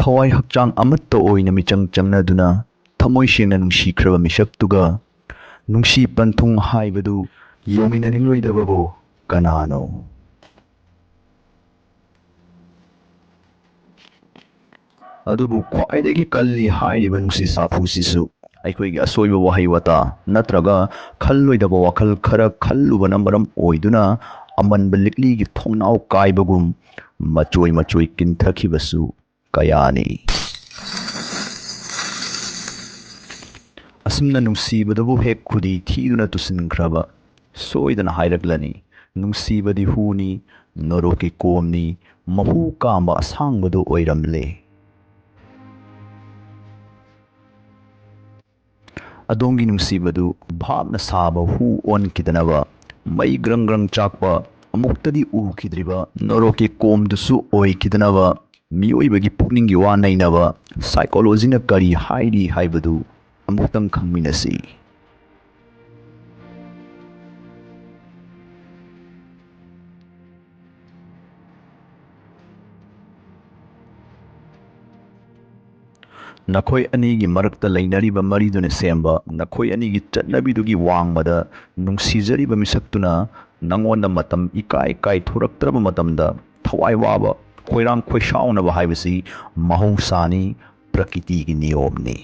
ꯊꯋꯥꯏ ꯍꯛꯆꯥꯡ ꯑꯃꯠꯇ ꯑꯣꯏꯅ ꯃꯤꯆꯪ ꯆꯪꯅꯗꯨꯅ ꯊꯃꯣꯏ ꯁꯦꯡꯅ ꯅꯨꯡꯁꯤꯈ꯭ꯔꯕ ꯃꯤꯁꯛꯇꯨꯒ ꯅꯨꯡꯁꯤ ꯄꯟꯊꯨꯡ ꯍꯥꯏꯕꯗꯨ ꯌꯧꯃꯤꯟꯅꯅꯤꯡꯂꯣꯏꯗꯕꯕꯨ ꯀꯅꯥꯅꯣ? ꯑꯗꯨꯕꯨ ꯈ꯭ꯋꯥꯏꯗꯒꯤ ꯀꯜꯂꯤ ꯍꯥꯏꯔꯤꯕ ꯅꯨꯡꯁꯤ ꯁꯥꯐꯨꯁꯤꯁꯨ ꯑꯩꯈꯣꯏꯒꯤ ꯑꯁꯣꯏꯕ ꯋꯥꯍꯩ ꯋꯥꯇꯥ ꯅꯠꯇ꯭ꯔꯒ ꯈꯜꯂꯣꯏꯗꯕ ꯋꯥꯈꯜ ꯈꯔ ꯈꯜꯂꯨꯕꯅ ꯃꯔꯝ ꯑꯣꯏꯗꯨꯅ ꯑꯃꯟꯕ ꯂꯤꯛꯂꯤꯒꯤ ꯊꯣꯡꯅꯥꯎ ꯀꯥꯏꯕꯒꯨꯝ ꯃꯆꯣꯏ ꯃꯆꯣꯏ ꯀꯤꯟꯊꯈꯤꯕꯁꯨ ꯀꯌꯥꯅꯤ꯫ ꯑꯁꯨꯝꯅ ꯅꯨꯡꯁꯤꯕꯗꯕꯨ ꯍꯦꯛ ꯈꯨꯗꯤ ꯊꯤꯗꯨꯅ ꯇꯨꯁꯤꯟꯈ꯭ꯔꯕ ꯁꯣꯏꯗꯅ ꯍꯥꯏꯔꯛꯂꯅꯤ, ꯅꯨꯡꯁꯤꯕꯗꯤ ꯍꯨꯅꯤ, ꯅꯣꯔꯣꯛꯀꯤ ꯀꯣꯝꯅꯤ, ꯃꯍꯨ ꯀꯥꯝꯕ ꯑꯁꯥꯡꯕꯗꯨ ꯑꯣꯏꯔꯝꯂꯦ꯫ ꯑꯗꯣꯝꯒꯤ ꯅꯨꯡꯁꯤꯕꯗꯨ ꯚꯥꯞꯅ ꯁꯥꯕ ꯍꯨ ꯑꯣꯟꯈꯤꯗꯅꯕ, ꯃꯩ ꯒ꯭ꯔꯪ ꯒ꯭ꯔꯪ ꯆꯥꯛꯄ ꯑꯃꯨꯛꯇꯗꯤ ꯎꯈꯤꯗ꯭ꯔꯤꯕ ꯅꯣꯔꯣꯛꯀꯤ ꯀꯣꯝꯗꯨꯁꯨ ꯑꯣꯏꯈꯤꯗꯅꯕ, ꯃꯤꯑꯣꯏꯕꯒꯤ ꯄꯨꯛꯅꯤꯡꯒꯤ ꯋꯥ ꯅꯩꯅꯕ ꯁꯥꯏꯀꯣꯂꯣꯖꯤꯅ ꯀꯔꯤ ꯍꯥꯏꯔꯤ ꯍꯥꯏꯕꯗꯨ ꯑꯃꯨꯛꯇꯪ ꯈꯪꯃꯤꯟꯅꯁꯤ꯫ ꯅꯈꯣꯏ ꯑꯅꯤꯒꯤ ꯃꯔꯛꯇ ꯂꯩꯅꯔꯤꯕ ꯃꯔꯤꯗꯨꯅ ꯁꯦꯝꯕ ꯅꯈꯣꯏ ꯑꯅꯤꯒꯤ ꯆꯠꯅꯕꯤꯗꯨꯒꯤ ꯋꯥꯡꯃꯗ ꯅꯨꯡꯁꯤꯖꯔꯤꯕ ꯃꯤꯁꯛꯇꯨꯅ ꯅꯉꯣꯟꯗ ꯃꯇꯝ ꯏꯀꯥꯏ ꯀꯥꯏꯊꯣꯔꯛꯇ꯭ꯔꯕ ꯃꯇꯝꯗ ꯊꯋꯥꯏ ꯋꯥꯕ, ꯈꯣꯏꯔꯥꯡ ꯈꯣꯏꯁꯥꯎꯅꯕ ꯍꯥꯏꯕꯁꯤ ꯃꯍꯧꯁꯥꯅꯤ, ꯄ꯭ꯔꯀꯤꯇꯤꯒꯤ ꯅꯤꯌꯣꯝꯅꯤ꯫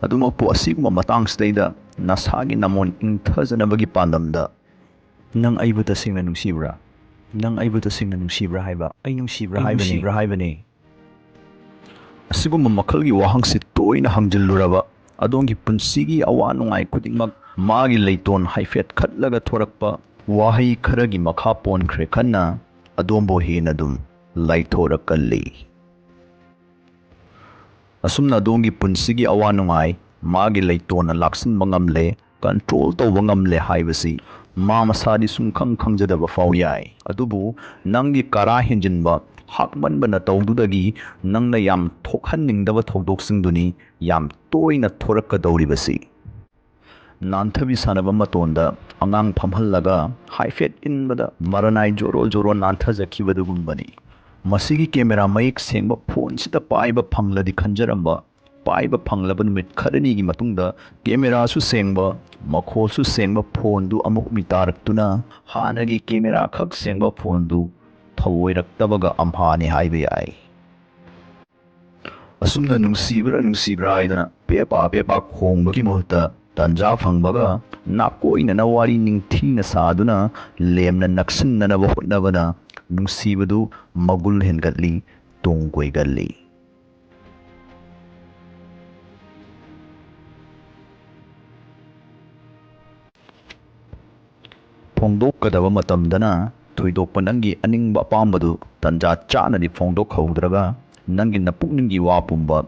ꯑꯗꯨꯃꯛꯄꯨ ꯑꯁꯤꯒꯨꯝꯕ ꯃꯇꯥꯡꯁꯤꯗꯩꯗ ꯅꯁꯥꯒꯤ ꯅꯃꯣꯟ ꯏꯪꯊꯖꯅꯕꯒꯤ ꯄꯥꯟꯗꯝꯗ "ꯅꯪ ꯑꯩꯕꯨ ꯇꯁꯦꯡꯅ ꯅꯨꯡꯁꯤꯕ꯭ꯔꯥ? ꯅꯪ ꯑꯩꯕꯨ ꯇꯁꯦꯡꯅ ꯅꯨꯡꯁꯤꯕ꯭ꯔꯥ" ꯍꯥꯏꯕ "ꯑꯩ ꯅꯨꯡꯁꯤꯕ꯭ꯔꯥ" ꯍꯥꯏꯕꯅꯤ꯫ ꯑꯁꯤꯒꯨꯝꯕ ꯃꯈꯜꯒꯤ ꯋꯥꯍꯪꯁꯤ ꯇꯣꯏꯅ ꯍꯪꯖꯤꯜꯂꯨꯔꯕ ꯑꯗꯣꯝꯒꯤ ꯄꯨꯟꯁꯤꯒꯤ ꯑꯋꯥ ꯅꯨꯡꯉꯥꯏ ꯈꯨꯗꯤꯡꯃꯛ ꯃꯥꯒꯤ ꯂꯩꯇꯣꯟ ꯍꯥꯏꯐꯦꯠ ꯈꯠꯂꯒ ꯊꯣꯔꯛꯄ ꯋꯥꯍꯩ ꯈꯔꯒꯤ ꯃꯈꯥ ꯄꯣꯟꯈ꯭ꯔꯦ ꯈꯟꯅ ꯑꯗꯣꯝꯕꯨ ꯍꯦꯟꯅ ꯑꯗꯨꯝ ꯂꯥꯏꯊꯣꯔꯛꯀꯜꯂꯤ꯫ ꯑꯁꯨꯝꯅ ꯑꯗꯣꯝꯒꯤ ꯄꯨꯟꯁꯤꯒꯤ ꯑꯋꯥ ꯅꯨꯡꯉꯥꯏ ꯃꯥꯒꯤ ꯂꯩꯇꯣꯟꯅ ꯂꯥꯛꯁꯤꯟꯕ ꯉꯝꯂꯦ, ꯀꯟꯇ꯭ꯔꯣꯜ ꯇꯧꯕ ꯉꯝꯂꯦ ꯍꯥꯏꯕꯁꯤ ꯃꯥ ꯃꯁꯥꯗꯤ ꯁꯨꯡꯈꯪ ꯈꯪꯖꯗꯕ ꯐꯥꯎ ꯌꯥꯏ꯫ ꯑꯗꯨꯕꯨ ꯅꯪꯒꯤ ꯀꯔꯥ ꯍꯦꯟꯖꯤꯟꯕ, ꯍꯥꯛꯃꯟꯕ ꯅꯇꯧꯗꯨꯗꯒꯤ ꯅꯪꯅ ꯌꯥꯝ ꯊꯣꯛꯍꯟꯅꯤꯡꯗꯕ ꯊꯧꯗꯣꯛꯁꯤꯡꯗꯨꯅꯤ ꯌꯥꯝ ꯇꯣꯏꯅ ꯊꯣꯔꯛꯀꯗꯧꯔꯤꯕꯁꯤ꯫ ꯅꯥꯟꯊꯕꯤ ꯁꯥꯟꯅꯕ ꯃꯇꯣꯟꯗ ꯑꯉꯥꯡ ꯐꯝꯍꯜꯂꯒ ꯍꯥꯏꯐꯦꯠ ꯏꯟꯕꯗ ꯃꯔꯅꯥꯏ ꯖꯣꯔꯣ ꯖꯣꯔꯣ ꯅꯥꯟꯊꯖꯈꯤꯕꯗꯨꯒꯨꯝꯕꯅꯤ꯫ ꯃꯁꯤꯒꯤ ꯀꯦꯃꯦꯔꯥ ꯃꯌꯦꯛ ꯁꯦꯡꯕ ꯐꯣꯟꯁꯤꯗ ꯄꯥꯏꯕ ꯐꯪꯂꯗꯤ ꯈꯟꯖꯔꯝꯕ, ꯄꯥꯏꯕ ꯐꯪꯂꯕ ꯅꯨꯃꯤꯠ ꯈꯔꯅꯤꯒꯤ ꯃꯇꯨꯡꯗ ꯀꯦꯃꯦꯔꯥꯁꯨ ꯁꯦꯡꯕ, ꯃꯈꯣꯜꯁꯨ ꯁꯦꯡꯕ ꯐꯣꯟꯗꯨ ꯑꯃꯨꯛ ꯃꯤꯇꯥꯔꯛꯇꯨꯅ ꯍꯥꯟꯅꯒꯤ ꯀꯦꯃꯦꯔꯥ ꯈꯛ ꯁꯦꯡꯕ ꯐꯣꯟꯗꯨ ꯊꯧꯑꯣꯏꯔꯛꯇꯕꯒ ꯑꯝꯍꯥꯅꯤ ꯍꯥꯏꯕ ꯌꯥꯏ꯫ ꯑꯁꯨꯝꯅ ꯅꯨꯡꯁꯤꯕ꯭ꯔꯥ ꯅꯨꯡꯁꯤꯕ꯭ꯔꯥ ꯍꯥꯏꯗꯅ ꯄꯦꯄꯥ ꯄꯦꯄꯥ ꯈꯣꯡꯕꯒꯤ ꯃꯍꯨꯠꯇ ꯇꯟꯖꯥ ꯐꯪꯕꯒ ꯅꯥꯀꯣꯏꯅꯅ ꯋꯥꯔꯤ ꯅꯤꯡꯊꯤꯅ ꯁꯥꯗꯨꯅ ꯂꯦꯝꯅ ꯅꯛꯁꯤꯟꯅꯅꯕ ꯍꯣꯠꯅꯕꯅ ꯅꯨꯡꯁꯤꯕꯗꯨ ꯃꯒꯨꯟ ꯍꯦꯟꯒꯠꯂꯤ, ꯇꯨꯡ ꯀꯣꯏꯒꯜꯂꯤ꯫ ꯐꯣꯡꯗꯣꯛꯀꯗꯕ ꯃꯇꯝꯗꯅ ꯊꯣꯏꯗꯣꯛꯄ ꯅꯪꯒꯤ ꯑꯅꯤꯡꯕ ꯑꯄꯥꯝꯕꯗꯨ ꯇꯟꯖꯥ ꯆꯥꯅꯗꯤ ꯐꯣꯡꯗꯣꯛꯍꯧꯗ꯭ꯔꯒ ꯅꯪꯒꯤ ꯅꯄꯨꯛꯅꯤꯡꯒꯤ ꯋꯥ ꯄꯨꯝꯕ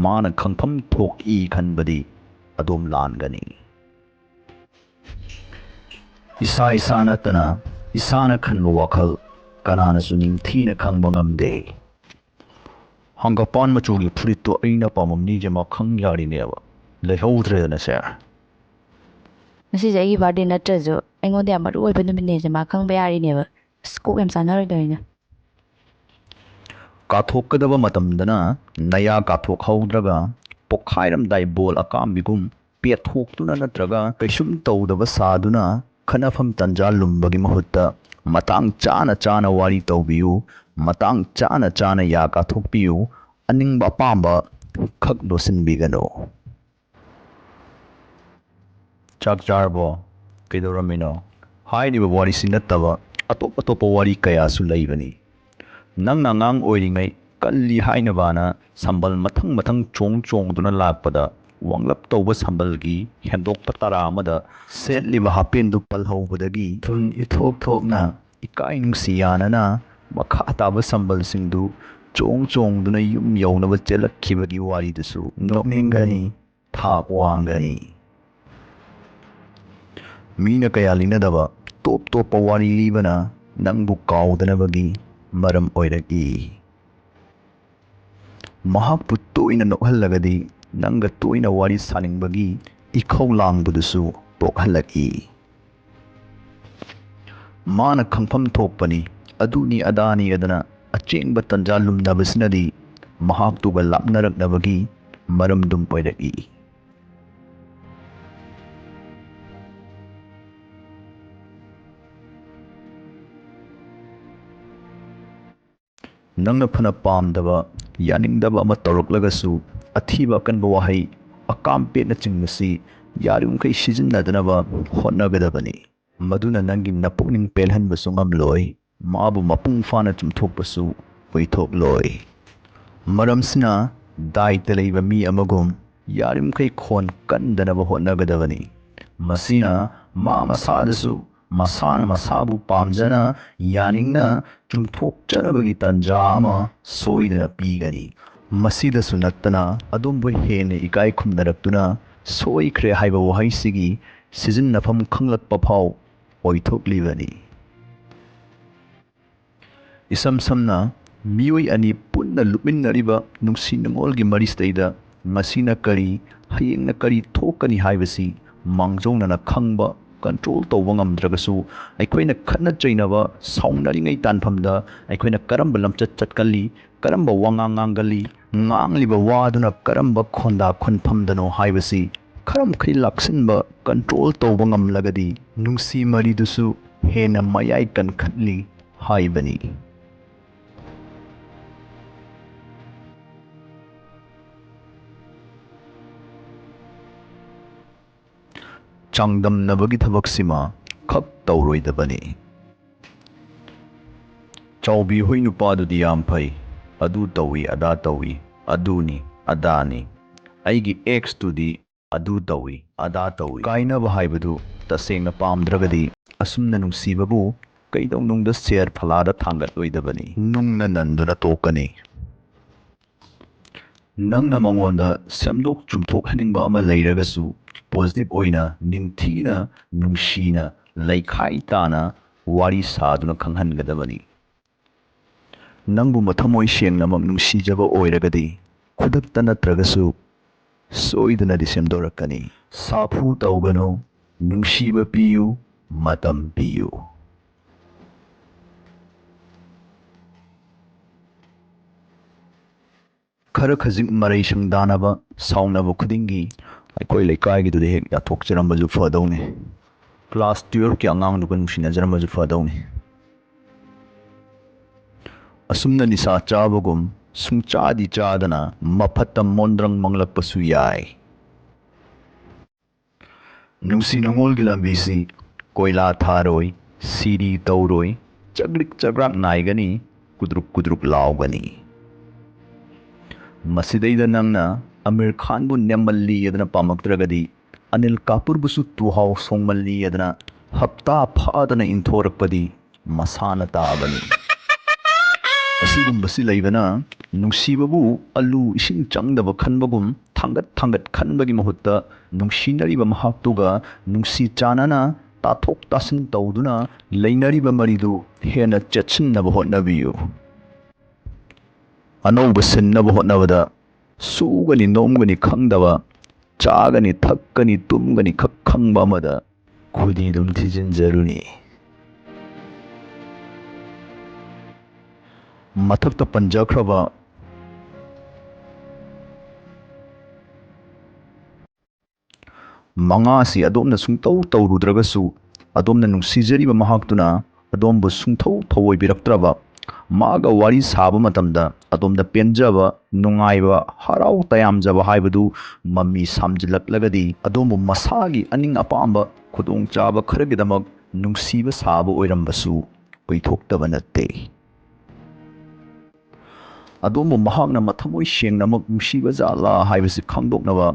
ꯃꯥꯅ ꯈꯪꯐꯝ ꯊꯣꯛꯏ ꯈꯟꯕꯗꯤ ꯑꯗꯣꯝ ꯂꯥꯟꯒꯅꯤ꯫ ꯏꯁꯥ ꯏꯁꯥ ꯅꯠꯇꯅ ꯏꯁꯥꯅ ꯈꯟꯕ ꯋꯥꯈꯜ ꯀꯅꯥꯅꯁꯨ ꯅꯤꯡꯊꯤꯅ ꯈꯪꯕ ꯉꯝꯗꯦ꯫ ꯍꯪꯒꯄꯥꯟ ꯃꯆꯨꯒꯤ ꯐꯨꯔꯤꯠꯇꯣ ꯑꯩꯅ ꯄꯥꯝꯃꯝꯅꯤꯁꯦ ꯃꯥ ꯈꯪ ꯌꯥꯔꯤꯅꯦꯕ, ꯂꯩꯍꯧꯗ꯭ꯔꯦꯗꯅ ꯁꯦ꯫ ꯉꯁꯤꯁꯦ ꯑꯩꯒꯤ ꯕꯥꯔꯗꯦ ꯅꯠꯇ꯭ꯔꯁꯨ ꯑꯩꯉꯣꯟꯗ ꯌꯥꯝ ꯃꯔꯨ ꯑꯣꯏꯕ ꯅꯨꯃꯤꯠꯅꯦꯁꯦ ꯃꯥ ꯈꯪꯕ ꯌꯥꯔꯤꯅꯦꯕ꯫ ꯑꯁ ꯀꯣꯛ ꯌꯥꯝ ꯆꯥꯟꯅꯔꯣꯏꯗꯧꯔꯤꯅꯦ꯫ ꯀꯥꯊꯣꯛꯀꯗꯕ ꯃꯇꯝꯗꯅ ꯅꯌꯥ ꯀꯥꯊꯣꯛꯍꯧꯗ꯭ꯔꯒ ꯄꯣꯈꯥꯏꯔꯝꯗꯥꯏ ꯕꯣꯜ ꯑꯀꯥꯝꯕꯤꯒꯨꯝ ꯄꯦꯠꯊꯣꯛꯇꯨꯅ ꯅꯠꯇ꯭ꯔꯒ ꯀꯩꯁꯨꯝ ꯇꯧꯗꯕ ꯁꯥꯗꯨꯅ ꯈꯟꯅꯐꯝ ꯇꯟꯖꯥ ꯂꯨꯝꯕꯒꯤ ꯃꯍꯨꯠꯇ ꯃꯇꯥꯡ ꯆꯥꯅ ꯆꯥꯅ ꯋꯥꯔꯤ ꯇꯧꯕꯤꯌꯨ, ꯃꯇꯥꯡ ꯆꯥꯅ ꯆꯥꯅ ꯌꯥ ꯀꯥꯊꯣꯛꯄꯤꯌꯨ, ꯑꯅꯤꯡꯕ ꯑꯄꯥꯝꯕ ꯈꯛ ꯂꯣꯠꯁꯤꯟꯕꯤꯒꯅꯨ꯫ ꯆꯥꯛ ꯆꯥꯔꯕꯣ? ꯀꯩꯗꯧꯔꯝꯃꯤꯅꯣ? ꯍꯥꯏꯔꯤꯕ ꯋꯥꯔꯤꯁꯤ ꯅꯠꯇꯕ ꯑꯇꯣꯞ ꯑꯇꯣꯞꯄ ꯋꯥꯔꯤ ꯀꯌꯥꯁꯨ ꯂꯩꯕꯅꯤ꯫ ꯅꯪꯅ ꯑꯉꯥꯡ ꯑꯣꯏꯔꯤꯉꯩ ꯀꯜꯂꯤ ꯍꯥꯏꯅꯕꯥꯅ ꯁꯝꯕꯜ ꯃꯊꯪ ꯃꯊꯪ ꯆꯣꯡꯗꯨꯅ ꯂꯥꯛꯄꯗ ꯋꯥꯡꯂꯞ ꯇꯧꯕ ꯁꯝꯕꯜꯒꯤ ꯍꯦꯟꯗꯣꯛꯄ ꯇꯔꯥ ꯑꯃꯗ ꯁꯦꯠꯂꯤꯕ ꯍꯥꯄꯦꯟꯗꯨ ꯄꯜꯍꯧꯕꯗꯒꯤ ꯊꯨꯟ ꯏꯊꯣꯛ ꯊꯣꯛꯅ ꯏꯀꯥꯏ ꯅꯨꯡꯁꯤ ꯌꯥꯅꯅ ꯃꯈꯥ ꯇꯥꯕ ꯁꯝꯕꯜꯁꯤꯡꯗꯨ ꯆꯣꯡꯗꯨꯅ ꯌꯨꯝ ꯌꯧꯅꯕ ꯆꯦꯜꯂꯛꯈꯤꯕꯒꯤ ꯋꯥꯔꯤꯗꯨꯁꯨ ꯅꯣꯛꯅꯤꯡꯒꯅꯤ, ꯊꯥꯛ ꯋꯥꯡꯒꯅꯤ꯫ ꯃꯤꯅ ꯀꯌꯥ ꯂꯤꯅꯗꯕ ꯇꯣꯞ ꯇꯣꯞꯄ ꯋꯥꯔꯤ ꯂꯤꯕꯅ ꯅꯪꯕꯨ ꯀꯥꯎꯗꯅꯕꯒꯤ ꯃꯔꯝ ꯑꯣꯏꯔꯛꯏ꯫ ꯃꯍꯥꯛꯄꯨ ꯇꯣꯏꯅ ꯅꯣꯛꯍꯜꯂꯒꯗꯤ ꯅꯪꯒ ꯇꯣꯏꯅ ꯋꯥꯔꯤ ꯁꯥꯅꯤꯡꯕꯒꯤ ꯏꯈꯧ ꯂꯥꯡꯕꯗꯨꯁꯨ ꯄꯣꯛꯍꯜꯂꯛꯏ꯫ ꯃꯥꯅ ꯈꯪꯐꯝ ꯊꯣꯛꯄꯅꯤ, ꯑꯗꯨꯅꯤ ꯑꯗꯥꯅꯤ ꯑꯗꯅ ꯑꯆꯦꯡꯕ ꯇꯟꯖꯥ ꯂꯨꯝꯅꯕꯁꯤꯅꯗꯤ ꯃꯍꯥꯛꯇꯨꯒ ꯂꯥꯞꯅꯔꯛꯅꯕꯒꯤ ꯃꯔꯝꯗꯨꯝ ꯑꯣꯏꯔꯛꯏ꯫ ꯅꯪꯅ ꯐꯅ ꯄꯥꯝꯗꯕ ꯌꯥꯅꯤꯡꯗꯕ ꯑꯃ ꯇꯧꯔꯛꯂꯒꯁꯨ ꯑꯊꯤꯕ ꯑꯀꯟꯕ ꯋꯥꯍꯩ ꯑꯀꯥꯝꯄꯦꯠꯅꯆꯤꯡꯕꯁꯤ ꯌꯥꯔꯤꯕꯃꯈꯩ ꯁꯤꯖꯤꯟꯅꯗꯅꯕ ꯍꯣꯠꯅꯒꯗꯕꯅꯤ꯫ ꯃꯗꯨꯅ ꯅꯪꯒꯤ ꯅꯄꯨꯛꯅꯤꯡ ꯄꯦꯜꯍꯟꯕꯁꯨ ꯉꯝꯂꯣꯏ, ꯃꯥꯕꯨ ꯃꯄꯨꯡ ꯐꯥꯅ ꯆꯨꯝꯊꯣꯛꯄꯁꯨ ꯑꯣꯏꯊꯣꯛꯂꯣꯏ꯫ ꯃꯔꯝꯁꯤꯅ ꯗꯥꯏꯇ ꯂꯩꯕ ꯃꯤ ꯑꯃꯒꯨꯝ ꯌꯥꯔꯤꯕꯃꯈꯩ ꯈꯣꯟ ꯀꯟꯗꯅꯕ ꯍꯣꯠꯅꯒꯗꯕꯅꯤ꯫ ꯃꯁꯤꯅ ꯃꯥ ꯃꯁꯥꯗꯁꯨ ꯃꯁꯥꯅ ꯃꯁꯥꯕꯨ ꯄꯥꯝꯖꯅ ꯌꯥꯅꯤꯡꯅ ꯆꯨꯝꯊꯣꯛꯆꯅꯕꯒꯤ ꯇꯟꯖꯥ ꯑꯃ ꯁꯣꯏꯗꯅ ꯄꯤꯒꯅꯤ꯫ ꯃꯁꯤꯗꯁꯨ ꯅꯠꯇꯅ ꯑꯗꯣꯝꯕꯨ ꯍꯦꯟꯅ ꯏꯀꯥꯏ ꯈꯨꯝꯅꯔꯛꯇꯨꯅ ꯁꯣꯏꯈ꯭ꯔꯦ ꯍꯥꯏꯕ ꯋꯥꯍꯩꯁꯤꯒꯤ ꯁꯤꯖꯤꯟꯅꯐꯝ ꯈꯪꯂꯛꯄ ꯐꯥꯎ ꯑꯣꯏꯊꯣꯛꯂꯤꯕꯅꯤ꯫ ꯏꯁꯝ ꯁꯝꯅ ꯃꯤꯑꯣꯏ ꯑꯅꯤ ꯄꯨꯟꯅ ꯂꯨꯞꯃꯤꯟꯅꯔꯤꯕ ꯅꯨꯡꯁꯤ ꯅꯨꯡꯉꯣꯜꯒꯤ ꯃꯔꯤꯁꯤꯗꯩꯗ ꯉꯁꯤꯅ ꯀꯔꯤ, ꯍꯌꯦꯡꯅ ꯀꯔꯤ ꯊꯣꯛꯀꯅꯤ ꯍꯥꯏꯕꯁꯤ ꯃꯥꯡꯖꯧꯅꯅ ꯈꯪꯕ, ꯀꯟꯇ꯭ꯔꯣꯜ ꯇꯧꯕ ꯉꯝꯗ꯭ꯔꯒꯁꯨ ꯑꯩꯈꯣꯏꯅ ꯈꯠꯅ ꯆꯩꯅꯕ, ꯁꯥꯎꯅꯔꯤꯉꯩ ꯇꯥꯟꯐꯝꯗ ꯑꯩꯈꯣꯏꯅ ꯀꯔꯝꯕ ꯂꯝꯆꯠ ꯆꯠꯀꯜꯂꯤ, ꯀꯔꯝꯕ ꯋꯥꯉꯥꯡ ꯉꯥꯡꯒꯜꯂꯤ, ꯉꯥꯡꯂꯤꯕ ꯋꯥꯗꯨꯅ ꯀꯔꯝꯕ ꯈꯣꯟꯗꯥ ꯈꯣꯟꯐꯝꯗꯅꯣ ꯍꯥꯏꯕꯁꯤ ꯈꯔ ꯃꯈꯩ ꯂꯥꯛꯁꯤꯟꯕ, ꯀꯟꯇ꯭ꯔꯣꯜ ꯇꯧꯕ ꯉꯝꯂꯒꯗꯤ ꯅꯨꯡꯁꯤ ꯃꯔꯤꯗꯨꯁꯨ ꯍꯦꯟꯅ ꯃꯌꯥꯏ ꯀꯟꯈꯠꯂꯤ ꯍꯥꯏꯕꯅꯤ꯫ ꯆꯥꯡꯗꯝꯅꯕꯒꯤ ꯊꯕꯛꯁꯤꯃ ꯈꯛ ꯇꯧꯔꯣꯏꯗꯕꯅꯤ꯫ ꯆꯥꯎꯕꯤ ꯍꯣꯏ ꯅꯨꯄꯥꯗꯨꯗꯤ ꯌꯥꯝ ꯐꯩ, ꯑꯗꯨ ꯇꯧꯏ ꯑꯗꯥ ꯇꯧꯏ, ꯑꯗꯨꯅꯤ ꯑꯗꯥꯅꯤ, ꯑꯩꯒꯤ ꯑꯦꯛꯁꯇꯨꯗꯤ ꯑꯗꯨ ꯇꯧꯏ ꯑꯗꯥ ꯇꯧꯏ꯫ ꯀꯥꯏꯅꯕ ꯍꯥꯏꯕꯗꯨ ꯇꯁꯦꯡꯅ ꯄꯥꯝꯗ꯭ꯔꯒꯗꯤ ꯑꯁꯨꯝꯅ ꯅꯨꯡꯁꯤꯕꯕꯨ ꯀꯩꯗꯧꯅꯨꯡꯗ ꯁꯦꯔ ꯐꯂꯥꯗ ꯊꯥꯡꯒꯠꯂꯣꯏꯗꯕꯅꯤ, ꯅꯨꯡꯅ ꯅꯟꯗꯨꯅ ꯇꯣꯛꯀꯅꯤ꯫ ꯅꯪꯅ ꯃꯉꯣꯟꯗ ꯁꯦꯝꯗꯣꯛ ꯆꯨꯝꯊꯣꯛꯍꯟꯅꯤꯡꯕ ꯑꯃ ꯂꯩꯔꯒꯁꯨ ꯄꯣꯖꯤꯇꯤꯚ ꯑꯣꯏꯅ, ꯅꯤꯡꯊꯤꯅ, ꯅꯨꯡꯁꯤꯅ, ꯂꯩꯈꯥꯏ ꯇꯥꯅ ꯋꯥꯔꯤ ꯁꯥꯗꯨꯅ ꯈꯪꯍꯟꯒꯗꯕꯅꯤ꯫ ꯅꯪꯕꯨ ꯃꯊꯃꯣꯏ ꯁꯦꯡꯅꯃꯛ ꯅꯨꯡꯁꯤꯖꯕ ꯑꯣꯏꯔꯒꯗꯤ ꯈꯨꯗꯛꯇ ꯅꯠꯇ꯭ꯔꯒꯁꯨ ꯁꯣꯏꯗꯅꯗꯤ ꯁꯦꯝꯗꯣꯔꯛꯀꯅꯤ꯫ ꯁꯥꯐꯨ ꯇꯧꯒꯅꯨ, ꯅꯨꯡꯁꯤꯕ ꯄꯤꯌꯨ, ꯃꯇꯝ ꯄꯤꯌꯨ꯫ ꯈꯔ ꯈꯖꯤꯛ ꯃꯔꯩ ꯁꯪꯗꯥꯅꯕ, ꯁꯥꯎꯅꯕ ꯈꯨꯗꯤꯡꯒꯤ ꯑꯩꯈꯣꯏ ꯂꯩꯀꯥꯏꯒꯤꯗꯨꯗ ꯍꯦꯛ ꯌꯥꯊꯣꯛꯆꯔꯝꯕꯁꯨ ꯐꯗꯧꯅꯤ, ꯀ꯭ꯂꯥꯁ 12ꯀꯤ ꯑꯉꯥꯡꯗꯨꯒ ꯅꯨꯡꯁꯤꯅꯖꯔꯝꯕꯁꯨ ꯐꯗꯧꯅꯤ꯫ ꯑꯁꯨꯝꯅ ꯅꯤꯁꯥ ꯆꯥꯕꯒꯨꯝ ꯁꯨꯡꯆꯥꯗꯤ ꯆꯥꯗꯅ ꯃꯐꯠꯇ ꯃꯣꯟꯗ꯭ꯔꯪ ꯃꯪꯂꯛꯄꯁꯨ ꯌꯥꯏ꯫ ꯅꯨꯡꯁꯤ ꯅꯨꯡꯉꯣꯜꯒꯤ ꯂꯝꯕꯤꯁꯤ ꯀꯣꯏꯂꯥ ꯊꯥꯔꯣꯏ, ꯁꯤꯔꯤ ꯇꯧꯔꯣꯏ, ꯆꯒ꯭ꯔꯤꯛ ꯆꯒ꯭ꯔꯥꯛ ꯅꯥꯏꯒꯅꯤ, ꯀꯨꯗ꯭ꯔꯨꯛ ꯀꯨꯗ꯭ꯔꯨꯛ ꯂꯥꯎꯒꯅꯤ꯫ ꯃꯁꯤꯗꯩꯗ ꯅꯪꯅ ꯑꯃꯤꯔ ꯈꯥꯟꯕꯨ ꯅꯦꯝꯃꯜꯂꯤꯗꯅ ꯄꯥꯝꯃꯛꯇ꯭ꯔꯒꯗꯤ ꯑꯅꯤꯜ ꯀꯥꯄꯨꯔꯕꯨꯁꯨ ꯇꯨꯍꯥꯎ ꯁꯣꯡꯃꯜꯂꯤꯗꯅ ꯍꯞꯇꯥ ꯐꯥꯗꯅ ꯏꯟꯊꯣꯔꯛꯄꯗꯤ ꯃꯁꯥꯅ ꯇꯥꯕꯅꯤ꯫ ꯑꯁꯤꯒꯨꯝꯕꯁꯤ ꯂꯩꯕꯅ ꯅꯨꯡꯁꯤꯕꯕꯨ ꯑꯂꯨ ꯏꯁꯤꯡ ꯆꯪꯗꯕ ꯈꯟꯕꯒꯨꯝ ꯊꯥꯡꯒꯠ ꯊꯥꯡꯒꯠ ꯈꯟꯕꯒꯤ ꯃꯍꯨꯠꯇ ꯅꯨꯡꯁꯤꯅꯔꯤꯕ ꯃꯍꯥꯛꯇꯨꯒ ꯅꯨꯡꯁꯤ ꯆꯥꯟꯅꯅ ꯇꯥꯊꯣꯛ ꯇꯥꯁꯤꯟ ꯇꯧꯗꯨꯅ ꯂꯩꯅꯔꯤꯕ ꯃꯔꯤꯗꯨ ꯍꯦꯟꯅ ꯆꯦꯠꯁꯤꯟꯅꯕ ꯍꯣꯠꯅꯕꯤꯌꯨ꯫ ꯑꯅꯧꯕ ꯁꯤꯟꯅꯕ ꯍꯣꯠꯅꯕꯗ ꯁꯨꯒꯅꯤ ꯅꯣꯝꯒꯅꯤ ꯈꯪꯗꯕ, ꯆꯥꯒꯅꯤ ꯊꯛꯀꯅꯤ ꯇꯨꯝꯒꯅꯤ ꯈꯛ ꯈꯪꯕ ꯑꯃꯗ ꯈꯨꯗꯤꯗꯨꯝ ꯊꯤꯖꯤꯟꯖꯔꯨꯅꯤ꯫ ꯃꯊꯛꯇ ꯄꯟꯖꯈ꯭ꯔꯕ ꯃꯉꯥꯁꯤ ꯑꯗꯣꯝꯅ ꯁꯨꯡꯇꯧ ꯇꯧꯔꯨꯗ꯭ꯔꯒꯁꯨ ꯑꯗꯣꯝꯅ ꯅꯨꯡꯁꯤꯖꯔꯤꯕ ꯃꯍꯥꯛꯇꯨꯅ ꯑꯗꯣꯝꯕꯨ ꯁꯨꯡꯊꯧ ꯊꯧꯑꯣꯏꯕꯤꯔꯛꯇ꯭ꯔꯕ, ꯃꯥꯒ ꯋꯥꯔꯤ ꯁꯥꯕ ꯃꯇꯝꯗ ꯑꯗꯣꯝꯗ ꯄꯦꯟꯖꯕ, ꯅꯨꯡꯉꯥꯏꯕ, ꯍꯔꯥꯎ ꯇꯌꯥꯝꯖꯕ ꯍꯥꯏꯕꯗꯨ ꯃꯃꯤ ꯁꯥꯝꯖꯤꯜꯂꯛꯂꯒꯗꯤ ꯑꯗꯣꯝꯕꯨ ꯃꯁꯥꯒꯤ ꯑꯅꯤꯡ ꯑꯄꯥꯝꯕ ꯈꯨꯗꯣꯡꯆꯥꯕ ꯈꯔꯒꯤꯗꯃꯛ ꯅꯨꯡꯁꯤꯕ ꯁꯥꯕ ꯑꯣꯏꯔꯝꯕꯁꯨ ꯑꯣꯏꯊꯣꯛꯇꯕ ꯅꯠꯇꯦ꯫ ꯑꯗꯣꯝꯕꯨ ꯃꯍꯥꯛꯅ ꯃꯊꯃꯣꯏ ꯁꯦꯡꯅꯃꯛ ꯅꯨꯡꯁꯤꯕ ꯖꯥꯠꯂꯥ ꯍꯥꯏꯕꯁꯤ ꯈꯪꯗꯣꯛꯅꯕ